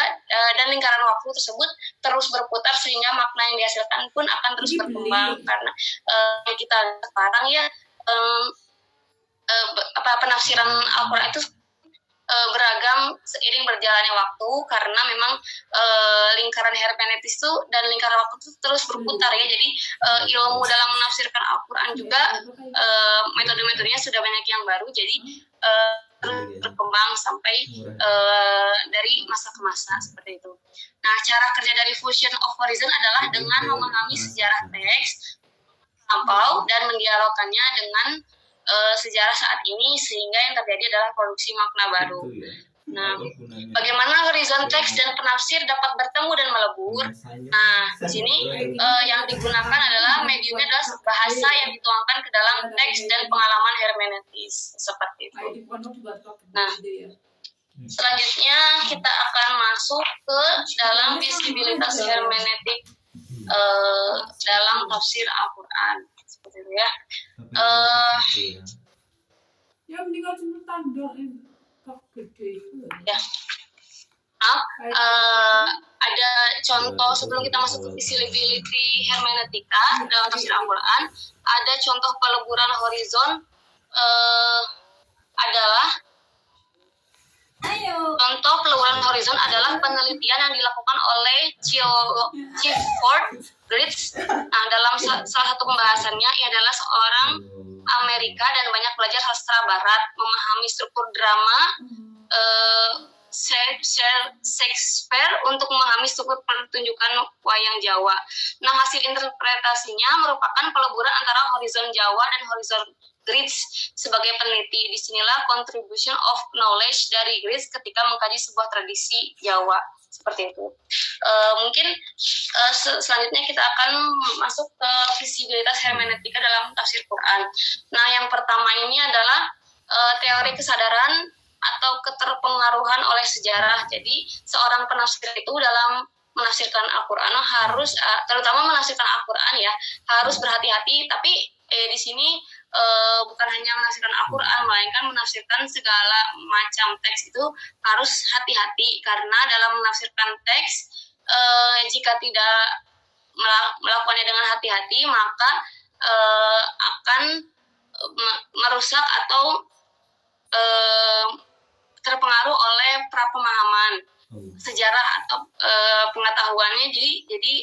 dan lingkaran waktu tersebut terus berputar sehingga makna yang dihasilkan pun akan terus berkembang, karena kita sekarang ya penafsiran Al-Quran itu beragam seiring berjalannya waktu, karena memang lingkaran hermeneutis itu dan lingkaran waktu itu terus berputar ya. Jadi ilmu dalam menafsirkan Al-Quran juga metode-metodenya sudah banyak yang baru, jadi terus berkembang sampai dari masa ke masa seperti itu. Nah, cara kerja dari fusion of horizon adalah dengan memahami sejarah teks lampau dan mendialogkannya dengan sejarah saat ini sehingga yang terjadi adalah produksi makna baru. Nah, bagaimana horizon teks dan penafsir dapat bertemu dan melebur? Nah, di sini yang digunakan adalah mediumnya adalah bahasa yang dituangkan ke dalam teks dan pengalaman hermeneutis seperti itu. Nah, selanjutnya kita akan masuk ke dalam visibilitas hermeneutik dalam tafsir Al-Quran. Seperti itu ya. Ya mendingan cuma tanda gede itu. Ya. Ada contoh sebelum kita masuk ke visibility hermeneutika dalam tafsir Al-Quran, ada contoh peleburan horizon adalah contoh peleburan horizon adalah penelitian yang dilakukan oleh Clifford Geertz. Nah, dalam salah satu pembahasannya, ia adalah seorang Amerika dan banyak belajar sastra Barat, memahami struktur drama Shakespeare untuk memahami struktur pertunjukan wayang Jawa. Nah, hasil interpretasinya merupakan peleburan antara horizon Jawa dan horizon Geertz sebagai peneliti. Disinilah contribution of knowledge dari Geertz ketika mengkaji sebuah tradisi Jawa. Seperti itu. Mungkin selanjutnya kita akan masuk ke visibilitas hermeneutika dalam tafsir Quran. Nah, yang pertama ini adalah teori kesadaran atau keterpengaruhan oleh sejarah. Jadi, seorang penafsir itu dalam menafsirkan Al-Quran harus, terutama menafsirkan Al-Quran ya, harus berhati-hati. Tapi di sini bukan hanya menafsirkan Al-Quran, melainkan menafsirkan segala macam teks itu harus hati-hati, karena dalam menafsirkan teks jika tidak melakukannya dengan hati-hati maka akan merusak atau terpengaruh oleh prapemahaman sejarah atau pengetahuannya. Jadi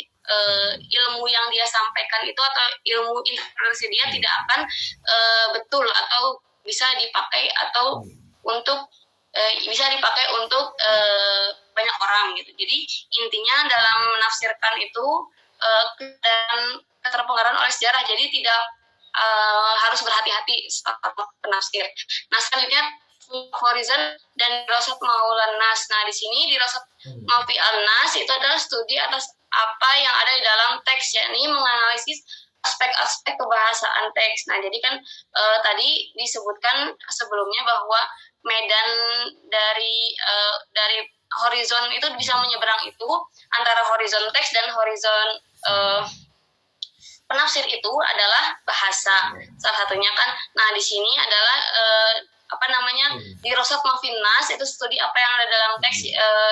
ilmu yang dia sampaikan itu atau ilmu interpretasi dia tidak akan betul atau bisa dipakai atau untuk banyak orang gitu. Jadi intinya dalam menafsirkan itu dan keterpengaruhan oleh sejarah. Jadi tidak harus berhati-hati saat penafsir. Nah, selanjutnya horizon dan dirasat Maulan Nas. Nah, di sini dirasat Mafi Al-Nas itu adalah studi atas apa yang ada di dalam teks, yakni menganalisis aspek-aspek kebahasaan teks. Nah, jadi kan tadi disebutkan sebelumnya bahwa medan dari horizon itu bisa menyeberang itu antara horizon teks dan horizon penafsir itu adalah bahasa. Salah satunya kan. Nah, di sini adalah di Rosat Mafi Nas itu studi apa yang ada dalam teks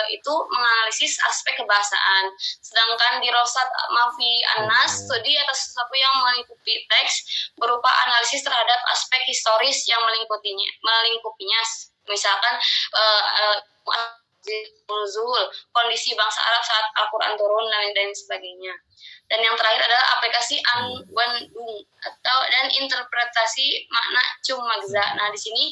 itu menganalisis aspek kebahasaan. Sedangkan di Rosat Mafi An-Nas studi atas sesuatu yang melingkupi teks berupa analisis terhadap aspek historis yang melingkupinya. Misalkan nuzul, kondisi bangsa Arab saat Al-Quran turun dan sebagainya. Dan yang terakhir adalah aplikasi Anwandung dan interpretasi makna Cumagza. Nah, di sini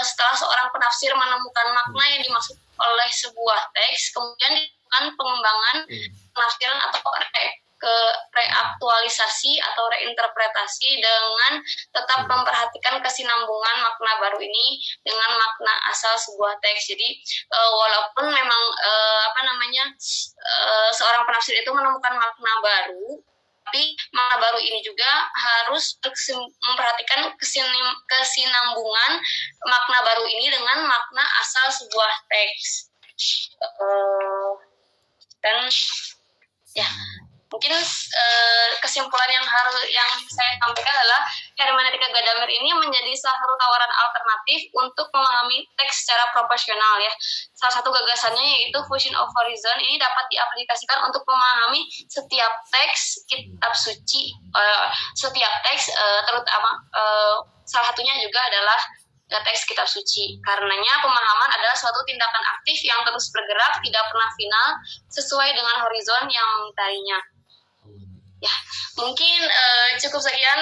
setelah seorang penafsir menemukan makna yang dimaksud oleh sebuah teks, kemudian dilakukan pengembangan penafsiran atau reaktualisasi reaktualisasi atau reinterpretasi dengan tetap memperhatikan kesinambungan makna baru ini dengan makna asal sebuah teks. Jadi walaupun memang seorang penafsir itu menemukan makna baru, tapi makna baru ini juga harus memperhatikan kesinambungan makna baru ini dengan makna asal sebuah teks. Dan ya mungkin kesimpulan yang saya sampaikan adalah hermeneutika Gadamer ini menjadi salah satu tawaran alternatif untuk memahami teks secara proporsional ya. Salah satu gagasannya yaitu fusion of horizon ini dapat diaplikasikan untuk memahami setiap teks kitab suci, terutama salah satunya juga adalah teks kitab suci. Karenanya pemahaman adalah suatu tindakan aktif yang terus bergerak, tidak pernah final, sesuai dengan horizon yang mengitarinya. Ya, mungkin cukup sekian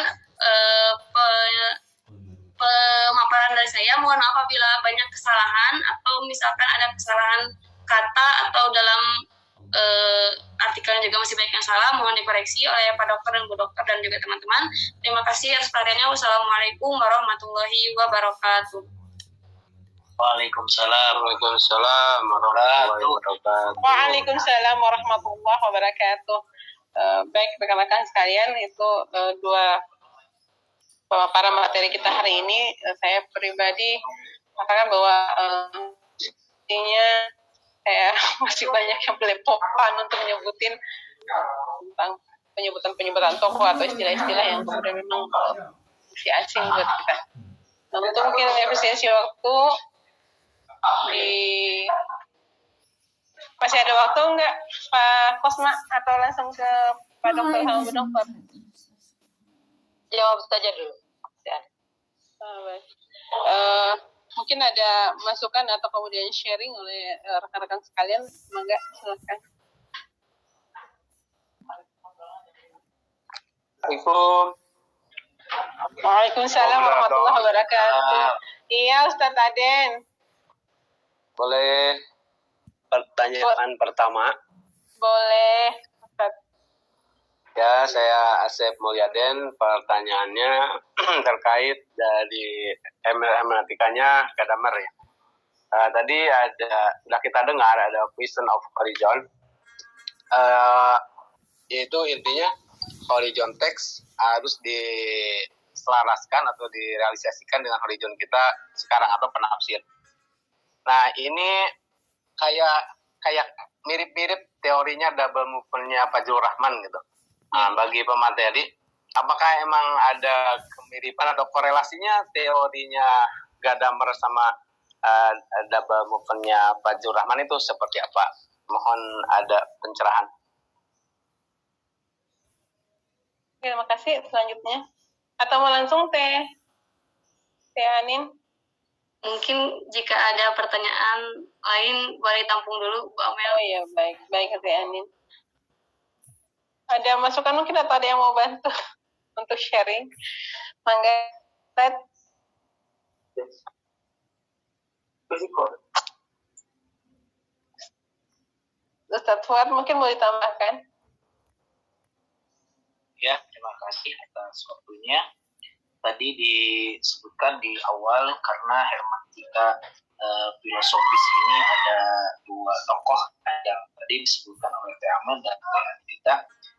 pemaparan dari saya. Mohon maaf apabila banyak kesalahan atau misalkan ada kesalahan kata atau dalam artikelnya juga masih banyak yang salah, mohon dikoreksi oleh Pak Dokter dan Bu Dokter dan juga teman-teman. Terima kasih atas perhatiannya. Wassalamualaikum warahmatullahi wabarakatuh. Waalaikumsalam warahmatullahi wabarakatuh. Waalaikumsalam warahmatullahi wabarakatuh. Baik rekan-rekan sekalian, itu dua pemaparan materi kita hari ini. Saya pribadi mengatakan bahwa intinya saya masih banyak yang belepotan untuk menyebutin tentang penyebutan tokoh atau istilah-istilah yang kemudian memang masih asing buat kita. Nah, untuk mungkin efisiensi waktu masih ada waktu enggak Pak Kosma atau langsung ke Pak Dokter sama Bu Dokter? Jawab saja dulu. Ya. Mungkin ada masukan atau kemudian sharing oleh rekan-rekan sekalian, mangga silakan. Waalaikumsalam warahmatullahi wabarakatuh. Iya Ustadz Aden. Boleh pertanyaan pertama? Boleh. Ya, saya Asep Mulyaden. Pertanyaannya terkait dari hermeneutikanya Gadamer ya. Tadi sudah kita dengar ada vision of horizon. Yaitu intinya horizon text harus diselaraskan atau direalisasikan dengan horizon kita sekarang atau penafsir. Nah, ini kayak mirip-mirip teorinya double movement-nya Fajrul Rahman gitu. Nah, bagi pemateri, apakah emang ada kemiripan atau korelasinya teorinya Gadamer sama double movement-nya Fajrul Rahman itu seperti apa? Mohon ada pencerahan. Terima kasih. Selanjutnya, atau mau langsung Teh Anin? Mungkin jika ada pertanyaan lain boleh tampung dulu Bu Amel. Oh iya, baik Teh Anin. Ada masukan mungkin atau ada yang mau bantu untuk sharing? Mangga, Ted. Ustadz Fuad mungkin mau ditambahkan? Ya, terima kasih atas waktunya. Tadi disebutkan di awal karena hermeneutika filosofis ini ada dua tokoh yang tadi disebutkan oleh Teh Amel dan Teh Anita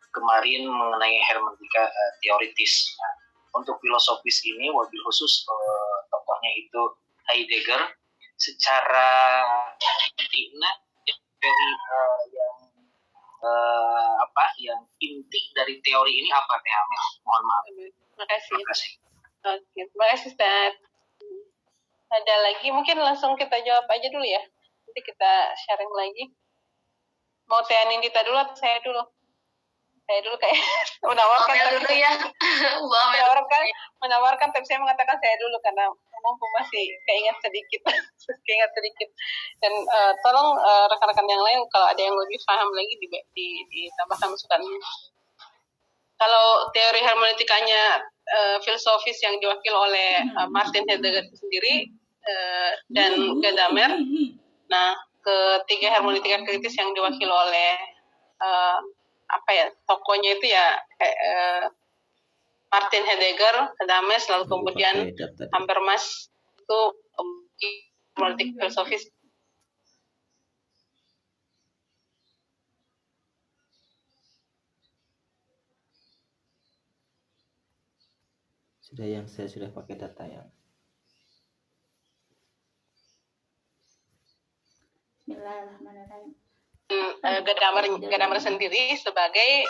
kemarin mengenai hermeneutika teoritis. Nah, untuk filosofis ini wabil khusus tokohnya itu Heidegger. Secara intinya yang inti dari teori ini apa Teh Amel? Mohon maaf. Terima kasih. Oke, terima kasih Ustaz. Ada lagi? Mungkin langsung kita jawab aja dulu ya. Nanti kita sharing lagi. Mau Teh Anindita dulu atau saya dulu? Saya dulu kayak menawarkan. Dulu ya. menawarkan, tapi saya mengatakan saya dulu karena mumpung masih keinget sedikit. Dan tolong rekan-rekan yang lain kalau ada yang lebih paham lagi ditambahkan masukannya. Kalau teori hermeneutikanya filosofis yang diwakil oleh Martin Heidegger sendiri dan Gadamer. Nah, ketiga hermeneutika kritis yang diwakil oleh tokonya itu ya Martin Heidegger, Gadamer, lalu kemudian Habermas itu politik filosofis. Saya sudah pakai data yang Bismillahirrahmanirrahim. Gadamer sendiri sebagai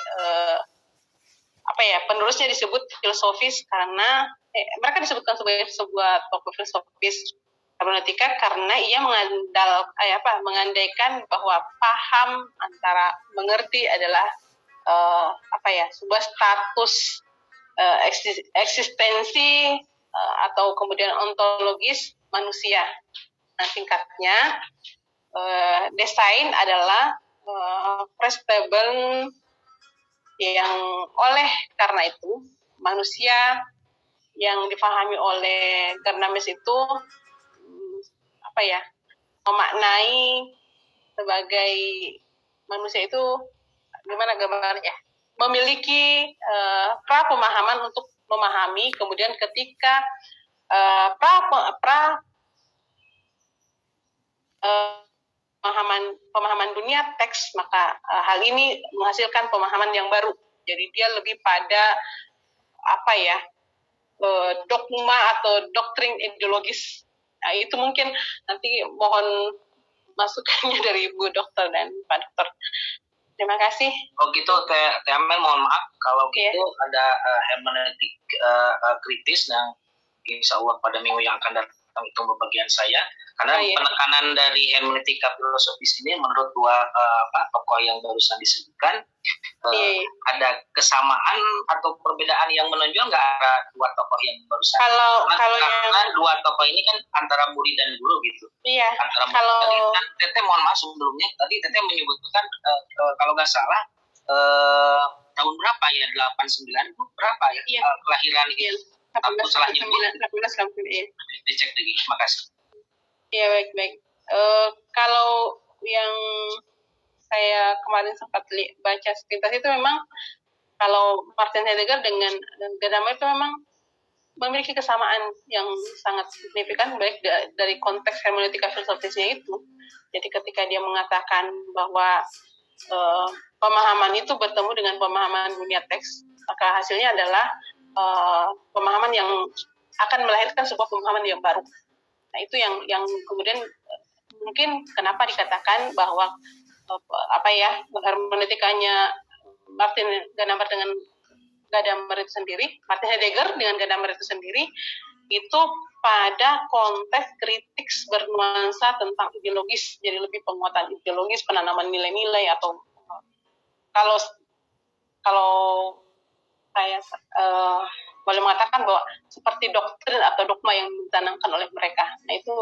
penulisnya disebut filosofis karena mereka disebutkan sebagai sebuah tokoh filosofis hermeneutika karena ia mengandaikan bahwa paham antara mengerti adalah sebuah status eksistensi atau kemudian ontologis manusia. Nah, tingkatnya desain adalah prestable yang oleh karena itu manusia yang difahami oleh Gadamer itu memaknai sebagai manusia itu gimana gambarnya, memiliki pra-pemahaman untuk memahami, kemudian ketika pemahaman dunia teks, maka hal ini menghasilkan pemahaman yang baru. Jadi dia lebih pada dogma atau doktrin ideologis. Nah, itu mungkin nanti mohon masukannya dari Bu Dokter dan Pak Dokter. Terima kasih. Oh gitu, Teh Amel, mohon maaf kalau gitu ada hermeneutik kritis yang insya Allah pada minggu yang akan datang itu bagian saya. Karena penekanan dari hermeneutika filosofis ini menurut dua tokoh yang barusan disebutkan, ada kesamaan atau perbedaan yang menonjol nggak ada dua tokoh yang barusan? Karena dua tokoh ini kan antara murid dan guru gitu. Iya. Tadi Teteh mohon maaf sebelumnya, tadi Teteh menyebutkan kalau nggak salah tahun berapa ya, 89 itu berapa ya kelahiran itu? Aku salah nyebut. 1890. Dicek lagi, makasih. Ya, baik. Kalau yang saya kemarin sempat baca sepintas itu memang kalau Martin Heidegger dengan Gadamer itu memang memiliki kesamaan yang sangat signifikan baik dari konteks hermeneutika filosofisnya itu. Jadi ketika dia mengatakan bahwa pemahaman itu bertemu dengan pemahaman dunia teks, maka hasilnya adalah pemahaman yang akan melahirkan sebuah pemahaman yang baru. Nah, itu yang kemudian mungkin kenapa dikatakan bahwa hermeneutikanya Martin Gadamer dengan Gadamer itu sendiri, Martin Heidegger dengan Gadamer itu sendiri, itu pada konteks kritik bernuansa tentang ideologis, jadi lebih penguatan ideologis, penanaman nilai-nilai atau kalau saya boleh mengatakan bahwa seperti doktrin atau dogma yang ditanamkan oleh mereka. Nah, itu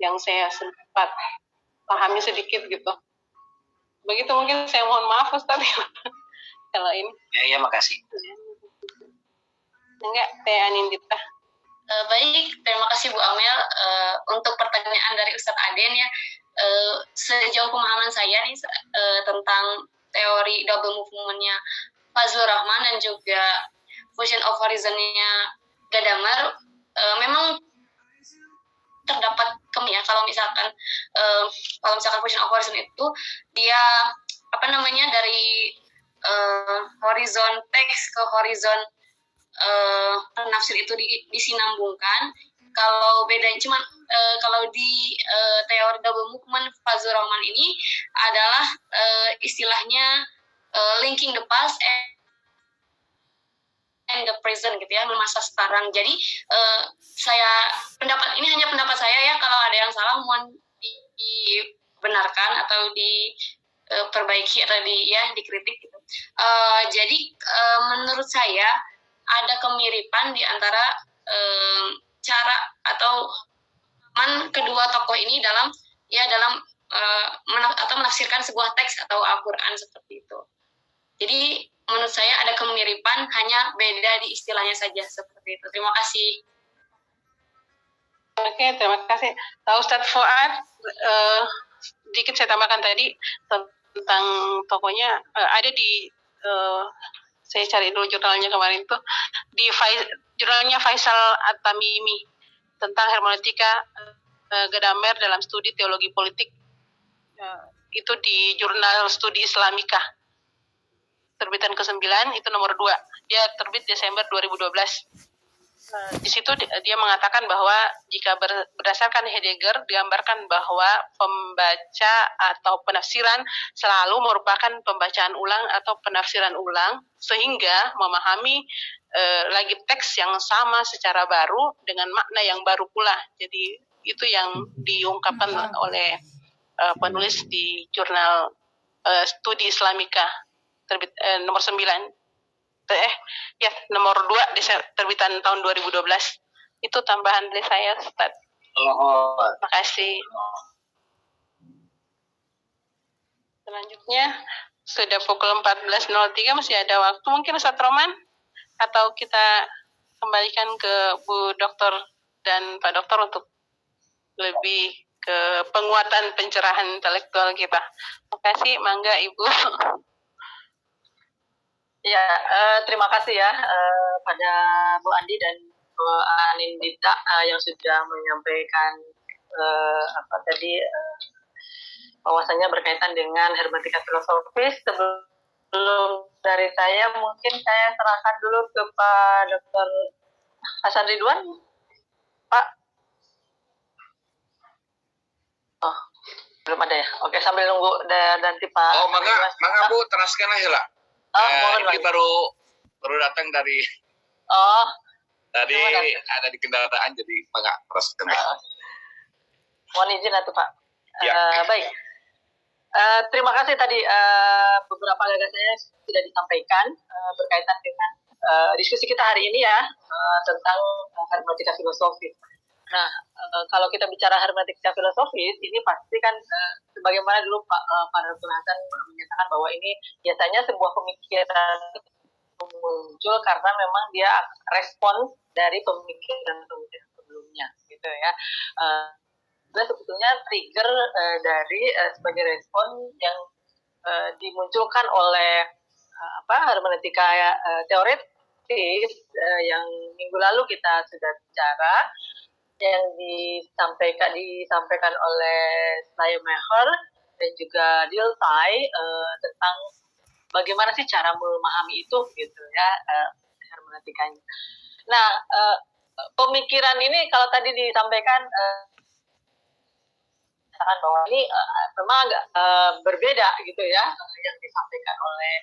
yang saya sempat pahami sedikit gitu. Begitu mungkin saya mohon maaf Ustaz kalau ini. Ya, makasih. Enggak, Teh Anindita. Baik, terima kasih Bu Amel untuk pertanyaan dari Ustadz Aden ya. Sejauh pemahaman saya nih tentang teori double movement-nya Fazlur Rahman dan juga Fusion of Horizon-nya Gadamer, memang terdapat kalau misalkan Fusion of Horizon itu dia dari horizon teks ke horizon penafsir itu disinambungkan. Kalau bedanya cuman kalau di teori double movement Fazlur Rahman ini adalah istilahnya linking the past and the present gitu ya, masa sekarang. Jadi ini hanya pendapat saya ya, kalau ada yang salah mohon dibenarkan atau diperbaiki atau dikritik gitu. Jadi menurut saya ada kemiripan di antara cara atau kedua tokoh ini dalam menafsirkan sebuah teks atau Al-Quran seperti itu. Jadi menurut saya ada kemiripan, hanya beda di istilahnya saja seperti itu. Terima kasih. Oke, terima kasih. Ustadz Fuad, sedikit saya tambahkan tadi tentang tokonya ada di saya cari dulu jurnalnya kemarin tuh di jurnalnya Faisal At-Tamimi tentang hermeneutika Gadamer dalam studi teologi politik. Itu di jurnal Studi Islamika terbitan ke-9 itu nomor 2. Dia terbit Desember 2012. Di situ dia mengatakan bahwa jika berdasarkan Heidegger digambarkan bahwa pembaca atau penafsiran selalu merupakan pembacaan ulang atau penafsiran ulang sehingga memahami lagi teks yang sama secara baru dengan makna yang baru pula. Jadi itu yang diungkapkan oleh penulis di jurnal Studi Islamika terbit nomor 9. Nomor 2 terbitan tahun 2012. Itu tambahan dari saya, Ustaz. Terima kasih. Selanjutnya sudah pukul 14.03, masih ada waktu mungkin Ustaz Roman, atau kita kembalikan ke Bu Dokter dan Pak Dokter untuk lebih ke penguatan pencerahan intelektual kita. Terima kasih, mangga Ibu. Ya, terima kasih ya pada Bu Andi dan Bu Anindita yang sudah menyampaikan bahwasannya berkaitan dengan hermeneutika filosofis. Sebelum dari saya, mungkin saya serahkan dulu ke Pak Dr. Hasan Ridwan. Pak. Oh, belum ada ya? Oke, sambil nunggu nanti Pak. Oh, mangga Bu, teraskan aja lah. Ini baru datang dari tadi ada di kendaraan, jadi mangga teraskan. Mohon izin atau Pak. Ya. Baik. Terima kasih tadi beberapa gagasannya sudah disampaikan berkaitan dengan diskusi kita hari ini ya tentang hermeneutika filosofis. Nah, kalau kita bicara hermeneutika filosofis, ini pasti kan sebagaimana dulu Pak Dr. Hasan menyatakan bahwa ini biasanya sebuah pemikiran muncul karena memang dia respons dari pemikiran sebelumnya, gitu ya. Sebetulnya trigger dari sebagai respon yang dimunculkan oleh hermeneutika teoretis yang minggu lalu kita sudah bicara, yang disampaikan oleh Schleiermacher dan juga Dilthey tentang bagaimana sih cara memahami itu, gitu ya, hermeneutikanya. Nah, pemikiran ini kalau tadi disampaikan bahwa ini memang agak berbeda gitu ya, yang disampaikan oleh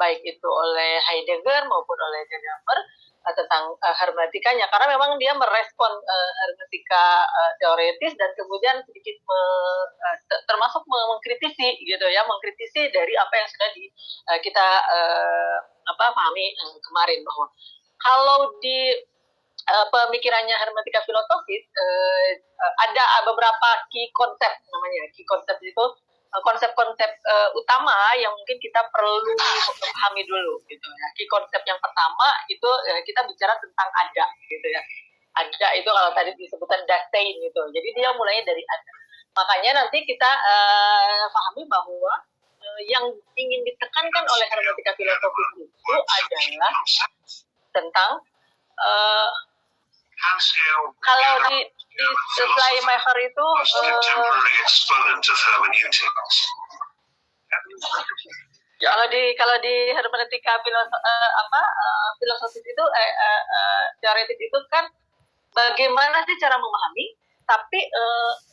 baik itu oleh Heidegger maupun oleh Gadamer tentang hermeneutikanya, karena memang dia merespon hermeneutika teoretis dan kemudian sedikit termasuk mengkritisi gitu ya, mengkritisi dari apa yang sudah kita pahami kemarin, bahwa kalau di pemikirannya hermeneutika filosofis ada beberapa key konsep, namanya key konsep itu konsep-konsep utama yang mungkin kita perlu pahami dulu gitu ya. Key konsep yang pertama itu kita bicara tentang ada gitu ya. Ada itu kalau tadi disebutkan Dasein gitu. Jadi dia mulainya dari ada. Makanya nanti kita pahami bahwa yang ingin ditekankan oleh hermeneutika filosofis itu adalah tentang kalau di Schleiermacher itu kalau di hermeneutika filosofis itu teoretis itu kan bagaimana sih cara memahami, tapi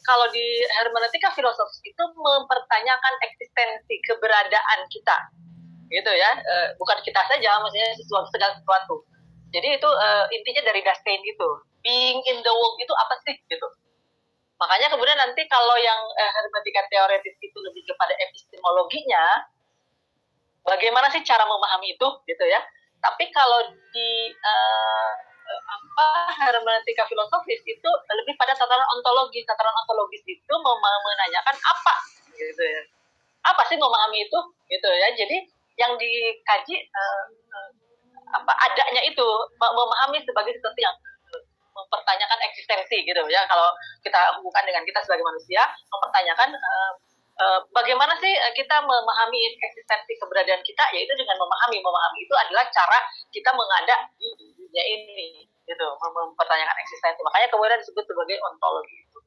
kalau di hermeneutika filosofis itu mempertanyakan eksistensi keberadaan kita gitu ya, bukan kita saja, maksudnya segala sesuatu. Jadi itu intinya dari Dasein itu, being in the world itu apa sih gitu. Makanya kemudian nanti kalau yang hermeneutika teoretis itu lebih kepada epistemologinya, bagaimana sih cara memahami itu gitu ya. Tapi kalau di hermeneutika filosofis itu lebih pada tataran ontologis. Tataran ontologis itu menanyakan apa gitu ya. Apa sih memahami itu gitu ya. Jadi yang dikaji adanya itu, memahami sebagai sesuatu yang mempertanyakan eksistensi gitu ya. Kalau kita hubungkan dengan kita sebagai manusia, mempertanyakan bagaimana sih kita memahami eksistensi keberadaan kita, yaitu dengan memahami itu adalah cara kita mengada di dunia ini, gitu, mempertanyakan eksistensi. Makanya kemudian disebut sebagai ontologi itu.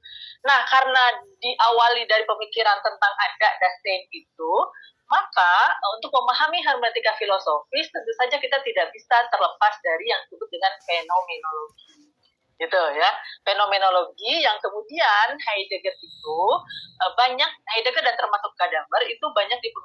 Nah, karena diawali dari pemikiran tentang ada dan sein itu, maka untuk memahami hermeneutika filosofis tentu saja kita tidak bisa terlepas dari yang disebut dengan fenomenologi, gitu ya. Fenomenologi yang kemudian Heidegger itu Heidegger dan termasuk Gadamer itu banyak dipengaruhi